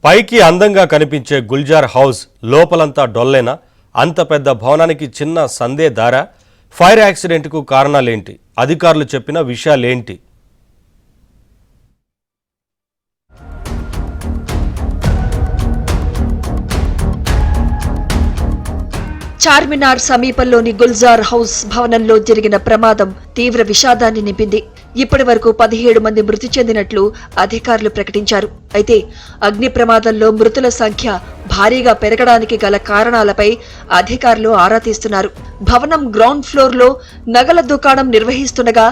పైకి అందంగా కనిపించే గుల్జార్ హౌస్ లోపలంతా డొల్లేనా? అంత పెద్ద భవనానికి చిన్న సందే దారా? ఫైర్ యాక్సిడెంట్కు కారణాలేంటి? అధికారులు చెప్పిన విషయాలేంటి? చార్మినార్ సమీపంలోని గుల్జార్ హౌస్ భవనంలో జరిగిన ప్రమాదం తీవ్ర విషాదాన్ని నింపింది. ఇప్పటి వరకు 17 మంది మృతి చెందినట్లు అధికారులు ప్రకటించారు. అయితే అగ్ని ప్రమాదంలో మృతుల సంఖ్య భారీగా పెరగడానికి గల కారణాలపై అధికారులు ఆరా తీస్తున్నారు. భవనం గ్రౌండ్ ఫ్లోర్ లో నగల దుకాణం నిర్వహిస్తుండగా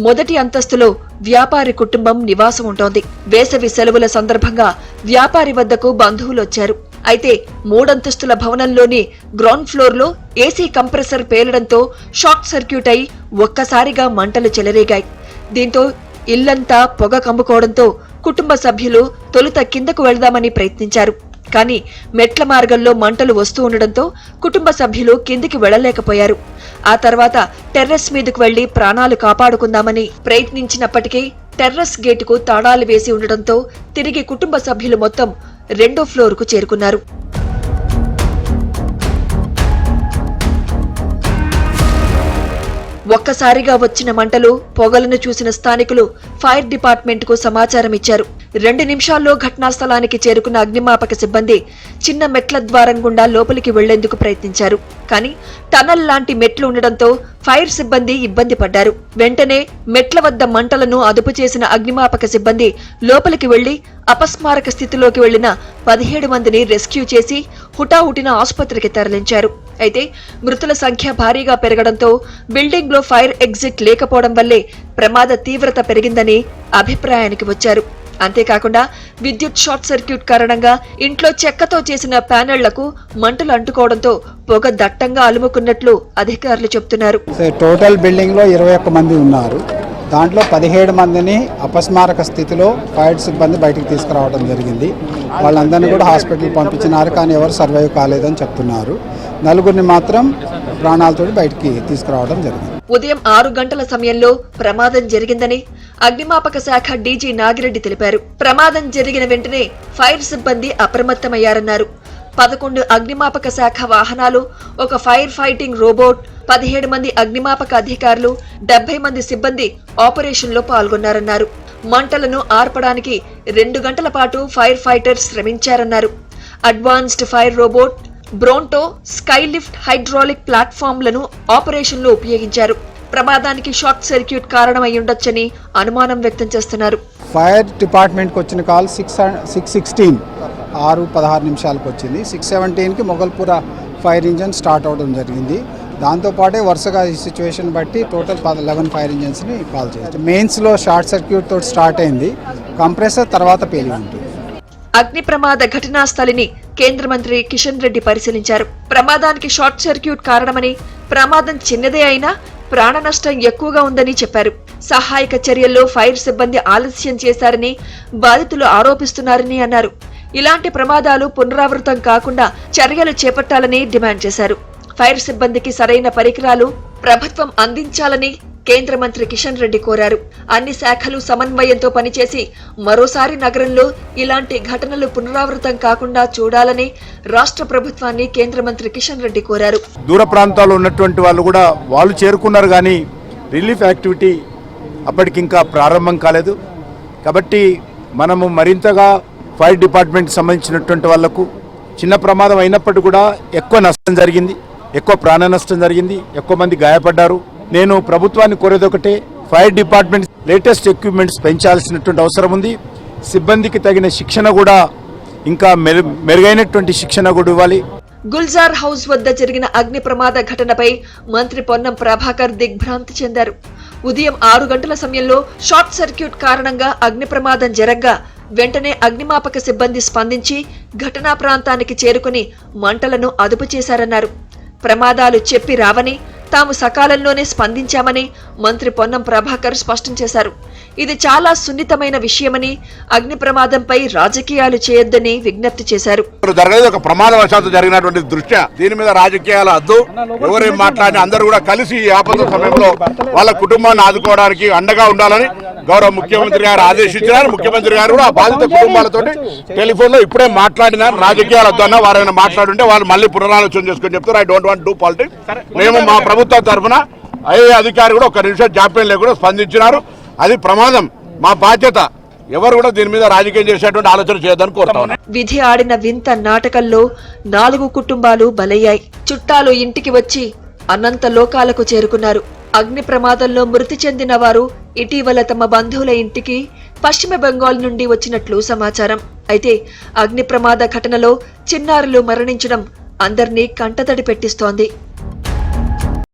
మొదటి అంతస్తులో వ్యాపారి కుటుంబం నివాసం ఉంటోంది. వేసవి సెలవుల సందర్భంగా వ్యాపారి వద్దకు బంధువులొచ్చారు. అయితే 3 అంతస్తుల భవనంలోని గ్రౌండ్ ఫ్లోర్ లో ఏసీ కంప్రెసర్ పేలడంతో షార్ట్ సర్క్యూట్ అయి ఒక్కసారిగా మంటలు చెలరేగాయి. దీంతో ఇల్లంతా పొగ కమ్ముకోవడంతో కుటుంబ సభ్యులు తొలుత కిందకు వెళ్దామని ప్రయత్నించారు. కానీ మెట్ల మార్గంలో మంటలు వస్తూ ఉండడంతో కుటుంబ సభ్యులు కిందికి వెళ్లలేకపోయారు. ఆ తర్వాత టెర్రస్ మీదకు వెళ్లి ప్రాణాలు కాపాడుకుందామని ప్రయత్నించినప్పటికీ టెర్రస్ గేటుకు తాళాలు వేసి ఉండడంతో తిరిగి కుటుంబ సభ్యులు మొత్తం 2వ ఫ్లోర్కు చేరుకున్నారు. ఒక్కసారిగా వచ్చిన మంటలు పొగలను చూసిన స్థానికులు ఫైర్ డిపార్ట్మెంట్ కు సమాచారం ఇచ్చారు. 2 నిమిషాల్లో ఘటనా స్థలానికి చేరుకున్న అగ్నిమాపక సిబ్బంది చిన్న మెట్ల ద్వారం గుండా లోపలికి వెళ్లేందుకు ప్రయత్నించారు. కానీ టనల్ లాంటి మెట్లు ఉండడంతో ఫైర్ సిబ్బంది ఇబ్బంది పడ్డారు. వెంటనే మెట్ల వద్ద మంటలను అదుపు చేసిన అగ్నిమాపక సిబ్బంది లోపలికి వెళ్లి అపస్మారక స్థితిలోకి వెళ్లిన 17 మందిని రెస్క్యూ చేసి హుటాహుటిన ఆసుపత్రికి తరలించారు. అయితే మృతుల సంఖ్య భారీగా పెరగడంతో బిల్డింగ్ లో ఫైర్ ఎగ్జిట్ లేకపోవడం వల్లే ప్రమాద తీవ్రత పెరిగిందని అభిప్రాయానికి వచ్చారు. అంతేకాకుండా విద్యుత్ షార్ట్ సర్క్యూట్ కారణంగా ఇంట్లో చెక్కతో చేసిన ప్యానెళ్లకు మంటలు అంటుకోవడంతో పొగ దట్టంగా అలుముకున్నట్లు అధికారులు చెబుతున్నారు. టోటల్ బిల్డింగ్ లో 21 మంది ఉన్నారు. దాంట్లో 17 మందిని అపస్మారక స్థితిలో ఫైర్ సిబ్బంది బయటికి తీసుకురావడం జరిగింది. వాళ్ళందరినీ కూడా హాస్పిటల్ పంపించినారు, కానీ ఎవరు సర్వైవ్ కాలేదని చెప్తున్నారు. 4గురిని మాత్రం ప్రాణాలతో బయటికి తీసుకురావడం జరిగింది. ఉదయం 6 గంటల సమయంలో ప్రమాదం జరిగిందని అగ్నిమాపక శాఖ డీజీ నాగిరెడ్డి తెలిపారు. ప్రమాదం జరిగిన వెంటనే ఫైర్ సిబ్బంది అప్రమత్తమయ్యారన్నారు. 11 అగ్నిమాపక శాఖ వాహనాలు, ఒక ఫైర్ ఫైటింగ్ రోబోట్, 17 మంది అగ్నిమాపక అధికారులు, 70 మంది సిబ్బంది ఆపరేషన్లో పాల్గొన్నారన్నారు. మంటలను ఆర్పడానికి 2 గంటల పాటు ఫైర్ ఫైటర్స్ శ్రమించారన్నారు. Advanced fire robot, Bronto, sky lift hydraulic ప్లాట్ఫామ్లను ఆపరేషన్లో ఉపయోగించారు. ప్రమాదానికి షార్ట్ సర్క్యూట్ కారణమయ్యుండొచ్చని అనుమానం వ్యక్తం చేస్తున్నారు. ఫైర్ డిపార్ట్మెంట్కి వచ్చిన కాల్ 6:16 6:16 వచ్చింది. 6:17కి మొగల్పుర ఫైర్ ఇంజన్ స్టార్ట్ అవడం జరిగింది. దాంతోపాటే వరుసగా ఈ సిచ్యువేషన్ బట్టి టోటల్ 11 ఫైర్ ఇంజన్స్ని కాల్ చేయాలి. మెయిన్స్లో షార్ట్ సర్క్యూట్ తోటి స్టార్ట్ అయింది. కంప్రెసర్ తర్వాత పేలి ఉంటుంది. అగ్ని ప్రమాద ఘటనా స్థలిని కేంద్ర మంత్రి కిషన్ రెడ్డి పరిశీలించారు. ప్రమాదానికి షార్ట్ సర్క్యూట్ కారణమని, ప్రమాదం చిన్నదే అయినా ప్రాణ నష్టం ఎక్కువగా ఉందని చెప్పారు. సహాయక చర్యల్లో ఫైర్ సిబ్బంది ఆలస్యం చేశారని బాధితులు ఆరోపిస్తున్నారని అన్నారు. ఇలాంటి ప్రమాదాలు పునరావృతం కాకుండా చర్యలు చేపట్టాలని డిమాండ్ చేశారు. ఫైర్ సిబ్బందికి సరైన పరికరాలు ప్రభుత్వం అందించాలని కేంద్ర మంత్రి కిషన్ రెడ్డి కోరారు. అన్ని శాఖలు సమన్వయంతో పనిచేసి మరోసారి నగరంలో ఇలాంటి ఘటనలు పునరావృతం కాకుండా చూడాలని రాష్ట్ర ప్రభుత్వాన్ని కేంద్ర మంత్రి కిషన్ రెడ్డి కోరారు. దూర ప్రాంతాల్లో ఉన్నటువంటి వాళ్ళు కూడా వాళ్ళు చేరుకున్నారు, కానీ రిలీఫ్ యాక్టివిటీ అప్పటికింకా ప్రారంభం కాలేదు. కాబట్టి మనము మరింతగా ఫైర్ డిపార్ట్మెంట్ సంబంధించినటువంటి వాళ్లకు చిన్న ప్రమాదం అయినప్పటికీ కూడా ఎక్కువ నష్టం జరిగింది, ఎక్కువ ప్రాణ నష్టం జరిగింది, ఎక్కువ మంది గాయపడ్డారు. నేను ప్రభుత్వాన్ని కోరేది ఒకటే, ఫైర్ డిపార్ట్మెంట్ లేటెస్ట్ ఎక్విప్మెంట్స్ పెంచాల్సినటువంటి అవసరం ఉంది. సిబ్బందికి తగిన శిక్షణ కూడా, ఇంకా మెరుగైనటువంటి శిక్షణ కూడా ఇవ్వాలి. గుల్జార్ హౌస్ వద్ద జరిగిన అగ్ని ప్రమాద ఘటనపై మంత్రి పొన్నం ప్రభాకర్ దిగ్భ్రాంతి చెందారు. ఉదయం 6 గంటల సమయంలో షార్ట్ సర్క్యూట్ కారణంగా అగ్ని ప్రమాదం జరగ్గా వెంటనే అగ్నిమాపక సిబ్బంది స్పందించి ఘటనా ప్రాంతానికి చేరుకుని మంటలను అదుపు చేశారన్నారు. ప్రమాదాలు చెప్పి రావని, తాము సకాలంలోనే స్పందించామని మంత్రి పొన్నం ప్రభాకర్ స్పష్టం చేశారు. ఇది చాలా సున్నితమైన విషయమని, అగ్ని ప్రమాదంపై రాజకీయాలు చేయొద్దని విజ్ఞప్తి చేశారు. జరగలేదు, ఒక ప్రమాదవశాత్తు జరిగినటువంటి దృష్ట్యా దీని మీద రాజకీయాలు వద్దు. ఎవరేం మాట్లాడినా అందరూ కూడా కలిసి ఈ ఆపద సమయంలో వాళ్ళ కుటుంబాన్ని ఆదుకోవడానికి అండగా ఉండాలని గౌరవ ముఖ్యమంత్రి గారు ఆదేశించారు. ముఖ్యమంత్రి గారు కూడా ఆ బాధిత కుటుంబాలతో టెలిఫోన్ లో ఇప్పుడే మాట్లాడినారు. రాజకీయాలు వద్దన్నా వారైనా మాట్లాడుంటే వాళ్ళు మళ్ళీ పునరాలోచన చేసుకొని చెప్తారు. I don't want do politics. మేము మా ప్రభుత్వం తరఫున ఐఏ అధికారి కూడా ఒక నిమిషం జాప్యం లేకుండా స్పందించినారు. అది ప్రమాదం, మా బాధ్యత. ఎవరు కూడా దీని మీద రాజకీయం చేసేటువంటి ఆలోచన చేయొద్దని కోరుతాను. విధి ఆడిన వింత నాటకంలో 4 కుటుంబాలు బలయ్యాయి. చుట్టాలు ఇంటికి వచ్చి అనంత లోకాలకు చేరుకున్నారు. అగ్ని ప్రమాదంలో మృతి చెందిన వారు ఇటీవల తమ బంధువుల ఇంటికి పశ్చిమ బెంగాల్ నుండి వచ్చినట్లు సమాచారం. అయితే అగ్ని ప్రమాద ఘటనలో చిన్నారులు మరణించడం అందర్నీ కంటతడి పెట్టిస్తోంది.